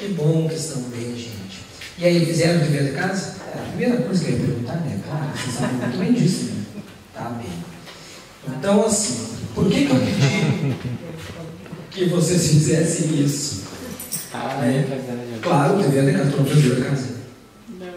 Que bom que estão bem, gente. E aí, fizeram o dever de casa? É a primeira coisa que eu ia perguntar, né? Claro, vocês sabem muito bem disso, né? Tá bem. Então, assim, por que eu pedi que vocês fizessem isso? Claro, o dever de casa. Tu não fez o dever de casa? Não.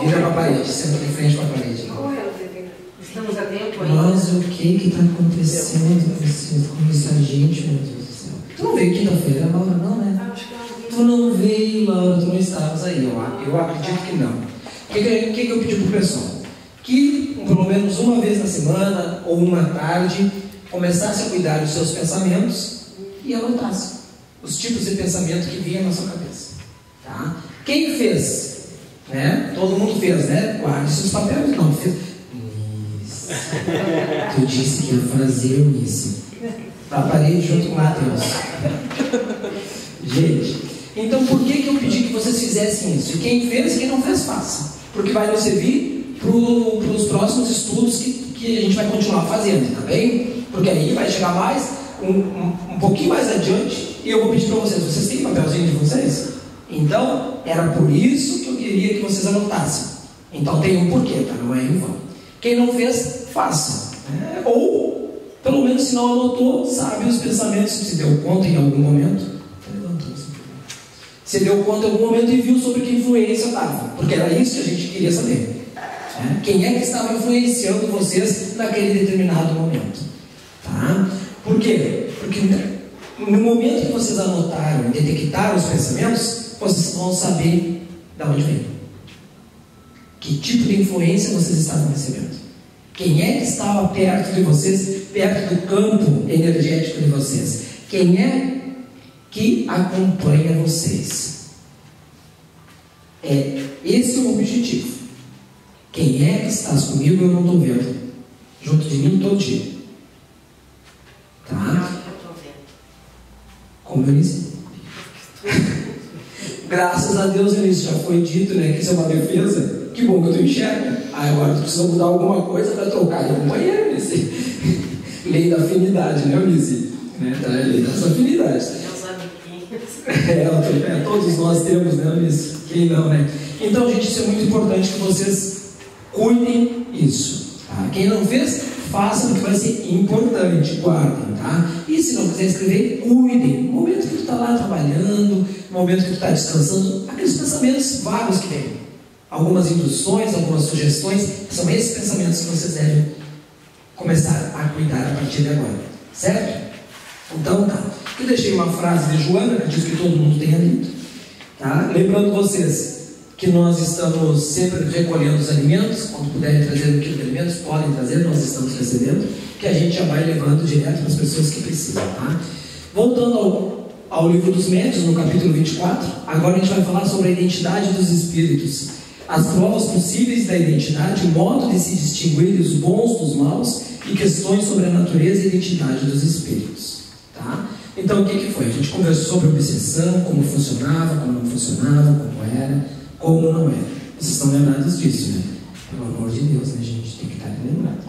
Vira para a parede, senta de frente para a parede. Qual é o dever? Estamos a tempo ainda. Mas o que está acontecendo com essa gente, meu Deus do céu? Tu não veio quinta-feira, Laura, não, né? Acho que não. Tu não veio, Laura, tu não estavas aí. Eu acredito que não. O que eu pedi para o pessoal? Que, pelo menos uma vez na semana, ou uma tarde, começasse a cuidar dos seus pensamentos e anotasse os tipos de pensamento que vinham na sua cabeça. Tá? Quem fez? Né? Todo mundo fez, né? Guarde seus papéis. Não, fez. Isso. Tu disse que ia fazer isso. Para a parede junto com o Mateus. Gente, então por que eu pedi que vocês fizessem isso? E quem fez e quem não fez, faça. Porque vai nos servir para os próximos estudos que a gente vai continuar fazendo, tá bem? Porque aí vai chegar mais, um pouquinho mais adiante, e eu vou pedir para vocês têm papelzinho de vocês? Então, era por isso que eu queria que vocês anotassem. Então tem um porquê, tá? Não é em vão. Quem não fez, faça. Né? Ou, pelo menos se não anotou, sabe os pensamentos, se deu conta em algum momento. Se deu conta em algum momento e viu sobre que influência estava. Porque era isso que a gente queria saber. Né? Quem é que estava influenciando vocês naquele determinado momento. Tá? Por quê? Porque no momento que vocês anotaram e detectaram os pensamentos, vocês vão saber de onde vem. Que tipo de influência vocês estavam recebendo. Quem é que estava perto de vocês, perto do campo energético de vocês. Quem é que acompanha vocês. Esse é o objetivo. Quem é que está comigo, eu não estou vendo. Junto de mim todo dia. Tá? Como eu disse? Graças a Deus, Eunice, já foi dito, né, que isso é uma defesa. Que bom que eu te enxergo. Agora tu precisa mudar alguma coisa para trocar de companheiro, Eunice. Lei da afinidade, né, Eunice? Né? Tá, lei das afinidades. Todos nós temos, né, Eunice? Quem não, né? Então, gente, isso é muito importante que vocês cuidem isso. Tá? Quem não fez, faça, porque vai ser importante, guardem, tá? E se não quiser escrever, cuidem. No momento que tu está lá trabalhando, no momento que tu está descansando, aqueles pensamentos vagos que vêm. Algumas induções, algumas sugestões, são esses pensamentos que vocês devem começar a cuidar a partir de agora. Certo? Então, tá. Eu deixei uma frase de Joana, que diz que todo mundo tenha lido. Tá? Lembrando vocês que nós estamos sempre recolhendo os alimentos. Quando puderem trazer um quilo de alimentos, podem trazer, nós estamos recebendo, que a gente já vai levando direto para as pessoas que precisam. Tá? Voltando ao livro dos médiuns, no capítulo 24, agora a gente vai falar sobre a identidade dos espíritos, as provas possíveis da identidade, o modo de se distinguir os bons dos maus e questões sobre a natureza e identidade dos espíritos. Tá? Então o que foi? A gente conversou sobre obsessão, como funcionava, como não funcionava, como era, como não era. Vocês estão lembrados disso, né? Pelo amor de Deus, né, gente? Tem que estar lembrado.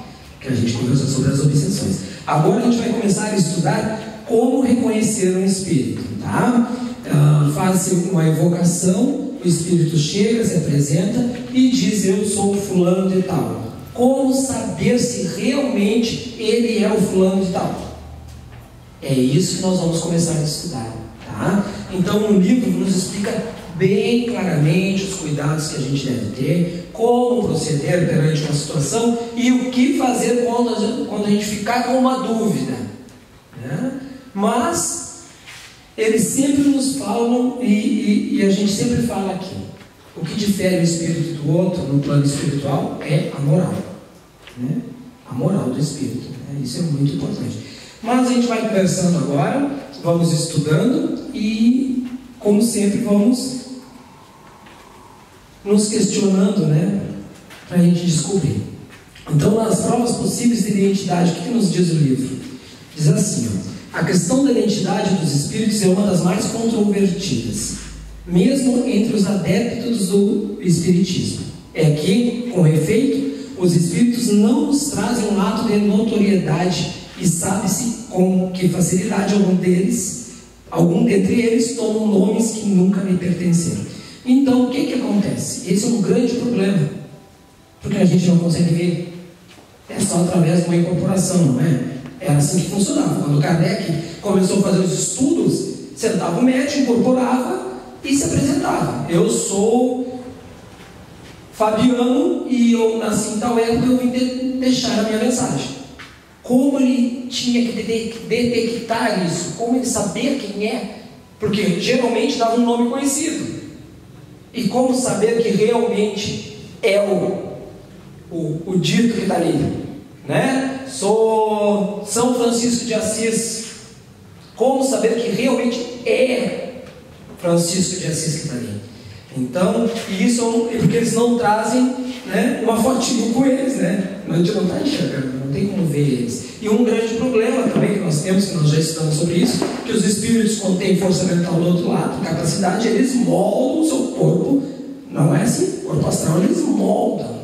Que a gente conversou sobre as obsessões. Agora a gente vai começar a estudar como reconhecer um espírito, tá? Faz-se uma evocação, o espírito chega, se apresenta e diz: eu sou o fulano de tal. Como saber se realmente ele é o fulano de tal? É isso que nós vamos começar a estudar, tá? Então o livro nos explica bem claramente os cuidados que a gente deve ter, como proceder perante uma situação e o que fazer quando a gente ficar com uma dúvida, né? Mas eles sempre nos falam, e a gente sempre fala aqui, o que difere o espírito do outro no plano espiritual é a moral, né? A moral do espírito, né? Isso é muito importante. Mas a gente vai conversando agora, vamos estudando e, como sempre, vamos nos questionando, né, para a gente descobrir. Então, nas provas possíveis de identidade, o que nos diz o livro? Diz assim, ó: a questão da identidade dos espíritos é uma das mais controvertidas, mesmo entre os adeptos do espiritismo. É que, com efeito, os espíritos não nos trazem um ato de notoriedade e sabe-se com que facilidade Alguns dentre eles tomam nomes que nunca me pertenceram. Então, o que acontece? Esse é um grande problema, porque a gente não consegue ver. É só através de uma incorporação, não é? Era assim que funcionava. Quando Kardec começou a fazer os estudos, sentava o médico, incorporava e se apresentava. Eu sou Fabiano e eu nasci em tal época e eu vim deixar a minha mensagem. Como ele tinha que detectar isso? Como ele sabia quem é? Porque geralmente dava um nome conhecido. E como saber que realmente é o dito que está ali? Né? Sou São Francisco de Assis. Como saber que realmente é Francisco de Assis que está ali? Então, isso é porque eles não trazem, né, uma fotinho com eles, né? A gente não está enxergando, não tem como ver eles. E um grande problema também que nós temos, que nós já estudamos sobre isso, que os espíritos, quando têm força mental do outro lado, capacidade, eles moldam o seu corpo. Não é assim, o corpo astral eles moldam.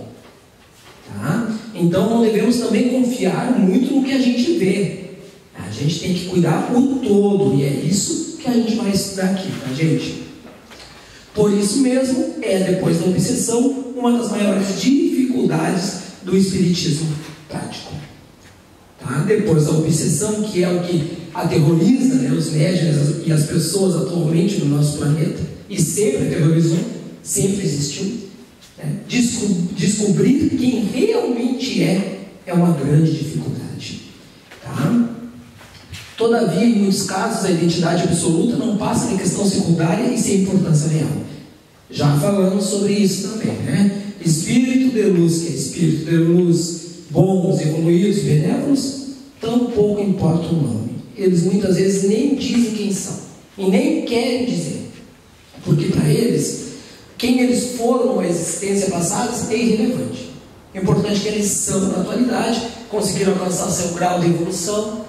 Tá? Então não devemos também confiar muito no que a gente vê. A gente tem que cuidar o todo, e é isso que a gente vai estudar aqui, tá, gente? Por isso mesmo, depois da obsessão, uma das maiores dificuldades do espiritismo prático. Tá? Depois da obsessão, que é o que aterroriza, né, os médiuns e as pessoas atualmente no nosso planeta, e sempre aterrorizou, sempre existiu, né? Descobrir quem realmente é uma grande dificuldade. Tá? Todavia, em muitos casos, a identidade absoluta não passa de questão secundária e sem importância real. Já falamos sobre isso também, né? Espírito de luz, que é espírito de luz, bons, evoluídos, benévolos, tão pouco importa o nome. Eles muitas vezes nem dizem quem são, e nem querem dizer, porque para eles, quem eles foram na existência passada é irrelevante. O importante é que eles são na atualidade, conseguiram alcançar seu grau de evolução,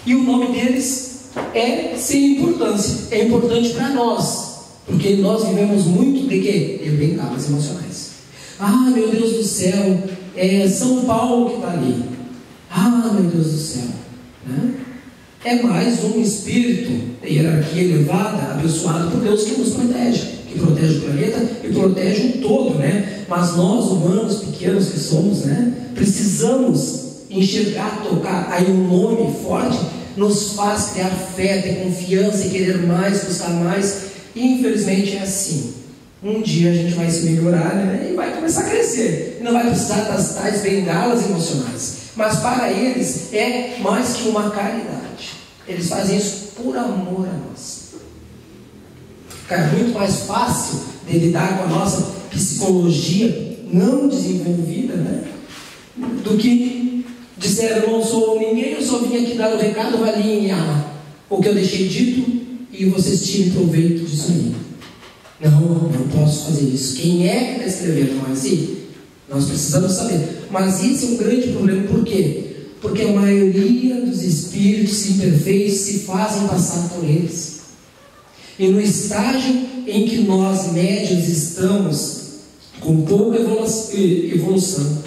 e o nome deles é sem importância. É importante para nós, porque nós vivemos muito de quê? De bengalas emocionais. Ah, meu Deus do céu, é São Paulo que está ali. Ah, meu Deus do céu, né? É mais um espírito de hierarquia elevada, abençoado por Deus, que nos protege, que protege o planeta e protege o todo, né? Mas nós, humanos pequenos que somos, né, precisamos enxergar, tocar. Aí um nome forte nos faz criar fé, ter confiança e querer mais, buscar mais. E infelizmente é assim. Um dia a gente vai se melhorar, né, e vai começar a crescer, e não vai precisar das tais bengalas emocionais. Mas para eles é mais que uma caridade. Eles fazem isso por amor a nós. Fica muito mais fácil de lidar com a nossa psicologia não desenvolvida, né, do que disseram: eu não sou ninguém, eu só vim aqui dar o recado, vai alinhar o que eu deixei dito e vocês tirem proveito disso aí. Não posso fazer isso. Quem é que está escrevendo? Não é assim? Nós precisamos saber. Mas isso é um grande problema. Por quê? Porque a maioria dos espíritos imperfeitos se fazem passar por eles. E no estágio em que nós médiuns estamos, com pouca evolução,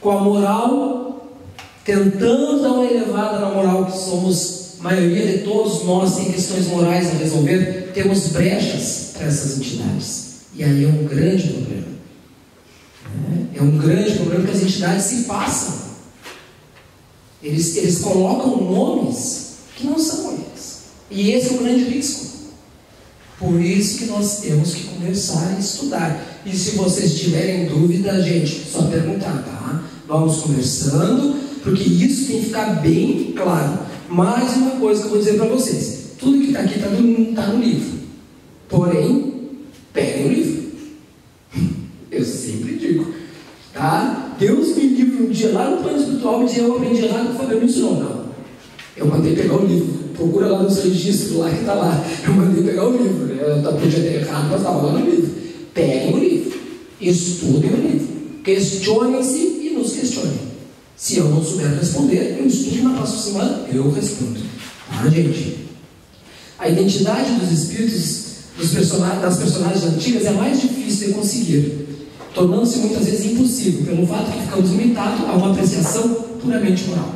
com a moral, tentando dar uma elevada na moral, que somos, a maioria de todos nós tem questões morais a resolver, temos brechas para essas entidades. E aí é um grande problema. É um grande problema que as entidades se passam. Eles colocam nomes que não são eles. E esse é o grande risco. Por isso que nós temos que conversar e estudar. E se vocês tiverem dúvida, gente, só perguntar, tá? Vamos conversando, porque isso tem que ficar bem claro. Mais uma coisa que eu vou dizer para vocês: tudo que está aqui está no livro. Porém, peguem o livro. Eu sempre digo, tá? Deus me livre um dia lá no plano espiritual, me dizia: eu aprendi errado, o Fabiano me ensinou. Não. Eu mandei pegar o livro. Procura lá nos registros, lá que está lá. Eu mandei pegar o livro, né? Eu podia ter errado, mas estava lá no livro. Peguem o livro. Estudem o livro. Questionem-se e nos questionem. Se eu não souber responder, eu estudo na próxima semana, eu respondo. Tá, gente? A identidade dos espíritos das personagens antigas é mais difícil de conseguir, tornando-se muitas vezes impossível, pelo fato que ficamos limitados a uma apreciação puramente moral.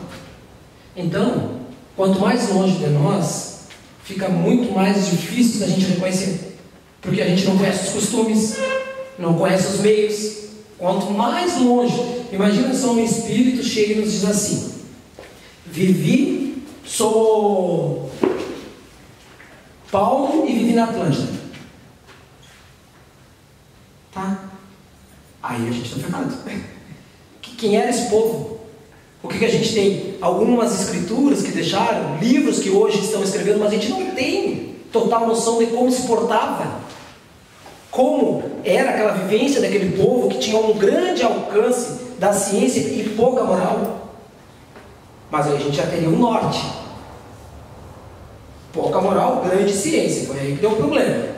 Então, quanto mais longe de nós, fica muito mais difícil da gente reconhecer, porque a gente não conhece os costumes, não conhece os meios. Quanto mais longe, imagina só um espírito chega e nos diz assim: vivi, sou Paulo e vivi na Atlântida. Tá? Aí a gente está ferrado. Quem era esse povo? O que a gente tem? Algumas escrituras que deixaram, livros que hoje estão escrevendo, mas a gente não tem total noção de como se portava, como era aquela vivência daquele povo que tinha um grande alcance da ciência e pouca moral. Mas aí a gente já teria um norte: pouca moral, grande ciência. Foi aí que deu o problema.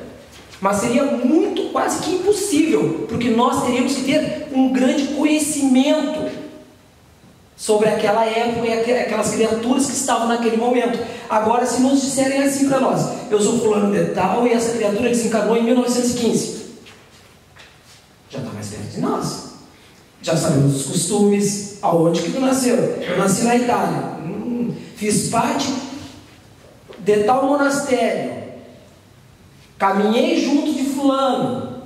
Mas seria muito, quase que impossível, porque nós teríamos que ter um grande conhecimento sobre aquela época e aquelas criaturas que estavam naquele momento. Agora, se nos disserem assim para nós: eu sou fulano de tal e essa criatura desencarnou em 1915, já está mais perto de nós. Já sabemos os costumes, aonde que tu nasceu. Eu nasci na Itália, fiz parte de tal monastério, caminhei junto de fulano,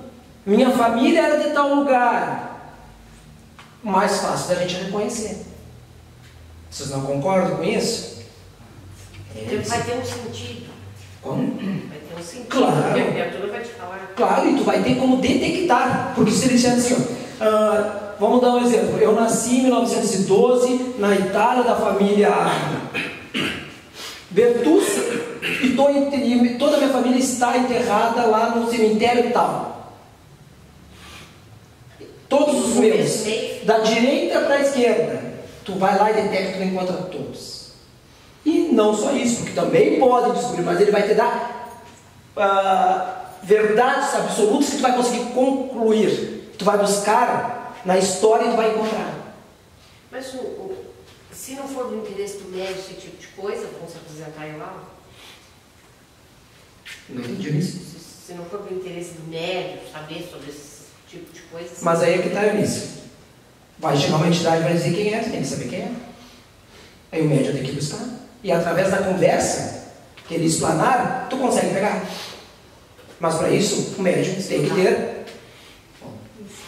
minha família era de tal lugar. Mais fácil da gente reconhecer. Vocês não concordam com isso? Vai ter um sentido. Como? Vai ter um sentido. Claro. Porque a criatura vai te falar. Claro, e tu vai ter como detectar. Porque se ele disser assim, vamos dar um exemplo: eu nasci em 1912 na Itália, da família Bertucci, e toda a minha família está enterrada lá no cemitério tal. Todos os meus, da direita para a esquerda, tu vai lá e detecta e encontra todos. E não só isso, porque também pode descobrir, mas ele vai te dar verdades absolutas que tu vai conseguir concluir. Tu vai buscar na história e tu vai encontrar. Mas se não for do interesse do médico esse tipo de coisa, vamos se apresentar em lá? Não entendi isso. Se não for do interesse do médico saber sobre esse tipo de coisa... Mas aí é que está o início. Vai chegar uma entidade e vai dizer quem é, tu tem que saber quem é. Aí o médium tem que buscar. E através da conversa que ele explanar, tu consegue pegar. Mas para isso, o médium tem que ter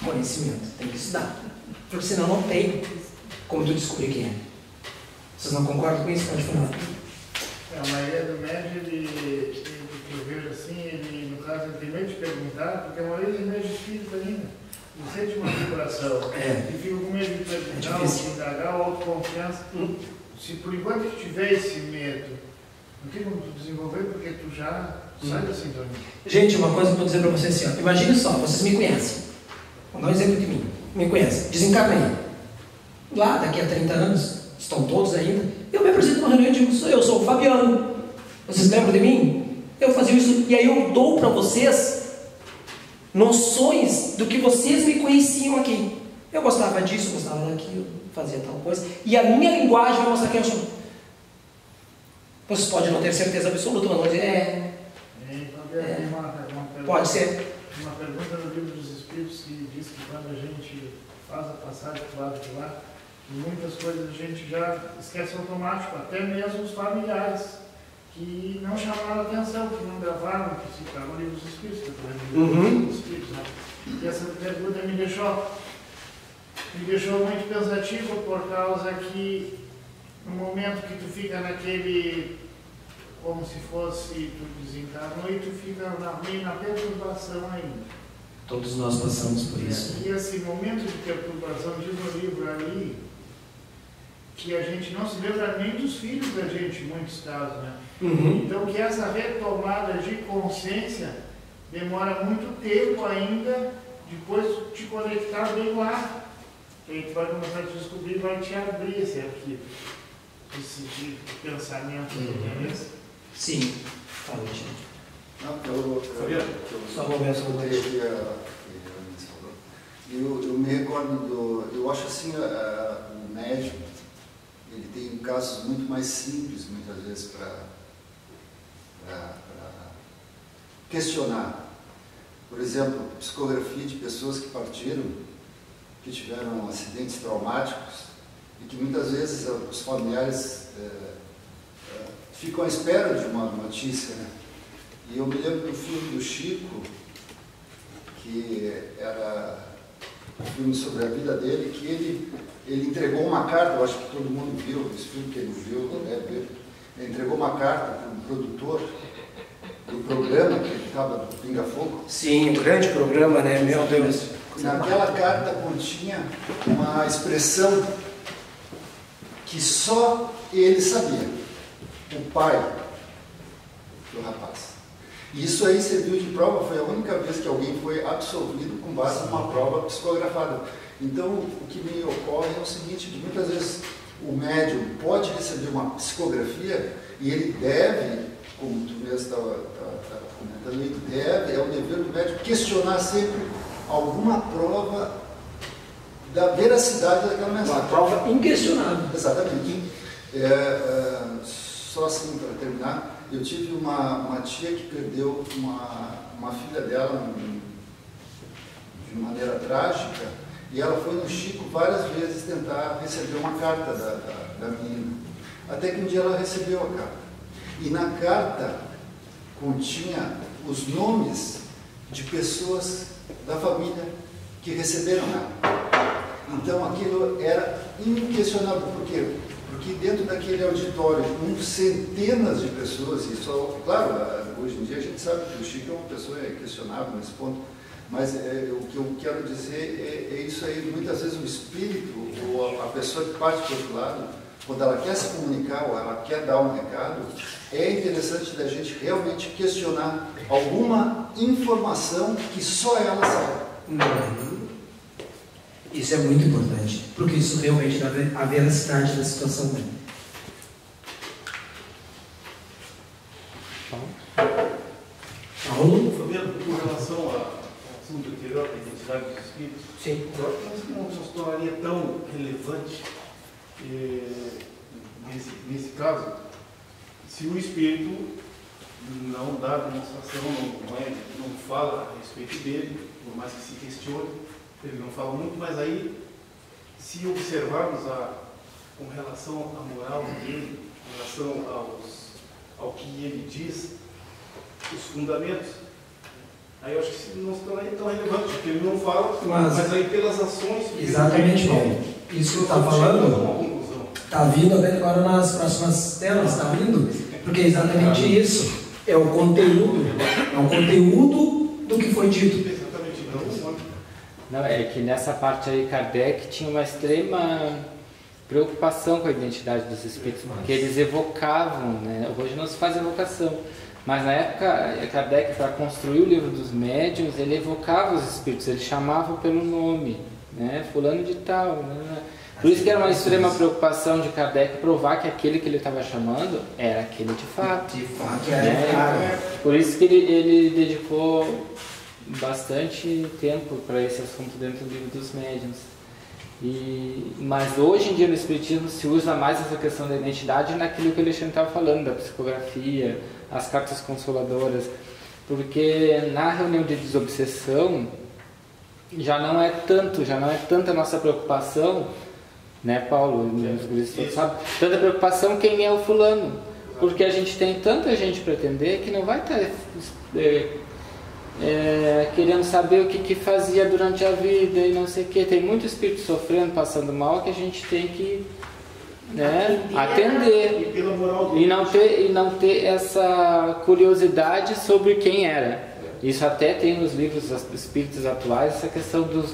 conhecimento, tem que estudar. Porque senão não tem como tu descobrir quem é. Vocês não concordam com isso? Pode falar. A maioria do médium, ele que eu vejo assim, ele, no caso, ele tem medo de perguntar, porque a maioria dos médios espíritos ainda não sente uma vibração. E fica com medo de perguntar, de indagar, ou autoconfiança. Se por enquanto tu tiver esse medo, não tem como tu desenvolver, porque tu já sai da sintonia. Gente, uma coisa que eu vou dizer para vocês assim, ó. Imagine só, vocês me conhecem. Vou dar um exemplo de mim. Me conhecem. Desencarnei. Lá, daqui a 30 anos, estão todos ainda. Eu me apresento numa reunião e digo: eu sou o Fabiano. Vocês lembram de mim? Eu fazia isso. E aí eu dou para vocês noções do que vocês me conheciam aqui. Eu gostava disso, gostava daquilo, fazia tal coisa. E a minha linguagem vai mostrar quem eu sou. Vocês podem não ter certeza absoluta, mas vão dizer, pode ser. Uma pergunta no livro dos Espíritos que diz que quando a gente faz a passagem do lado de lá, muitas coisas a gente já esquece automático, até mesmo os familiares que não chamaram a atenção, que não gravaram, que se está no livro dos Espíritos, que eu no livro dos Espíritos, né? E essa pergunta me deixou muito pensativo, por causa que no momento que tu fica naquele, como se fosse, tu desencarnou e tu fica meio na perturbação ainda. Todos nós passamos por isso. E esse momento de perturbação, diz no livro ali, que a gente não se lembra nem dos filhos da gente, em muitos casos, né? Então que essa retomada de consciência demora muito tempo ainda, depois te conectar bem lá. E aí tu vai começar a te descobrir e vai te abrir esse arquivo, esse tipo de pensamento, entendeu? Sim. Fala, gente. Não, eu só vou ver essa coisa. Eu me recordo eu acho assim, o médium, ele tem casos muito mais simples, muitas vezes, para questionar. Por exemplo, psicografia de pessoas que partiram, que tiveram acidentes traumáticos, e que muitas vezes os familiares ficam à espera de uma notícia, né? E eu me lembro do filme do Chico, que era um filme sobre a vida dele, que ele entregou uma carta, eu acho que todo mundo viu esse filme, quem não viu, deve ver. Ele entregou uma carta para um produtor do programa que ele estava do Pinga Fogo. Sim, um grande programa, né? Meu Deus. Naquela carta continha uma expressão que só ele sabia, o pai do rapaz. E isso aí serviu de prova, foi a única vez que alguém foi absolvido com base numa prova psicografada. Então, o que me ocorre é o seguinte, que muitas vezes o médium pode receber uma psicografia e ele deve, como tu mesmo estava comentando, ele deve, é o dever do médium questionar sempre alguma prova da veracidade daquela mensagem. Uma prova inquestionável. Exatamente. Só assim, para terminar, eu tive uma tia que perdeu uma filha dela de maneira trágica, e ela foi no Chico várias vezes tentar receber uma carta da menina. Até que um dia ela recebeu a carta. E na carta continha os nomes de pessoas da família que receberam ela. Então aquilo era inquestionável. Por quê? Porque dentro daquele auditório, com centenas de pessoas, e só, claro, hoje em dia a gente sabe que o Chico é uma pessoa questionável nesse ponto, mas o que eu quero dizer é isso aí. Muitas vezes o espírito, ou a pessoa que parte para o outro lado, quando ela quer se comunicar ou ela quer dar um recado, é interessante da gente realmente questionar alguma informação que só ela sabe. Isso é muito importante, porque isso realmente dá a veracidade da situação dele. Paulo? Fabiano, com relação ao assunto anterior, da identidade dos espíritos, sim, eu acho que não se tornaria tão relevante nesse caso se o espírito não dá demonstração, não fala a respeito dele, por mais que se questione, ele não fala muito, mas aí, se observarmos com relação à moral dele, com relação ao que ele diz, os fundamentos, aí eu acho que não se tornaria tão relevante, porque ele não fala, mas aí pelas ações... Exatamente, Paulo. Isso que você está falando está vindo agora nas próximas telas, está vindo? Porque é exatamente isso. É o conteúdo do que foi dito. Exatamente, não, é que nessa parte aí Kardec tinha uma extrema preocupação com a identidade dos espíritos, porque eles evocavam, né? Hoje não se faz evocação, mas na época Kardec, para construir o livro dos médiuns, ele evocava os espíritos, ele chamava pelo nome, né? Fulano de tal, né? Por isso que era uma extrema preocupação de Kardec provar que aquele que ele estava chamando era aquele de fato. De fato, era. Por isso que ele dedicou bastante tempo para esse assunto dentro do livro dos médiuns. Mas hoje em dia no Espiritismo se usa mais essa questão da identidade naquilo que o Alexandre estava falando, da psicografia, as cartas consoladoras, porque na reunião de desobsessão já não é tanta a nossa preocupação, né, Paulo? Sabe? Tanta preocupação quem é o fulano, porque a gente tem tanta gente para atender que não vai estar querendo saber o que fazia durante a vida e não sei o que. Tem muito espírito sofrendo, passando mal, que a gente tem que atender e não ter essa curiosidade sobre quem era. Isso até tem nos livros dos espíritos atuais, essa questão dos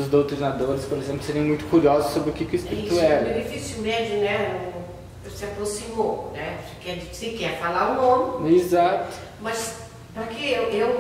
doutrinadores, por exemplo, serem muito curiosos sobre o que o espírito era. O benefício médio, né, se aproximou, né? Se quer falar o nome. Exato. Mas para que eu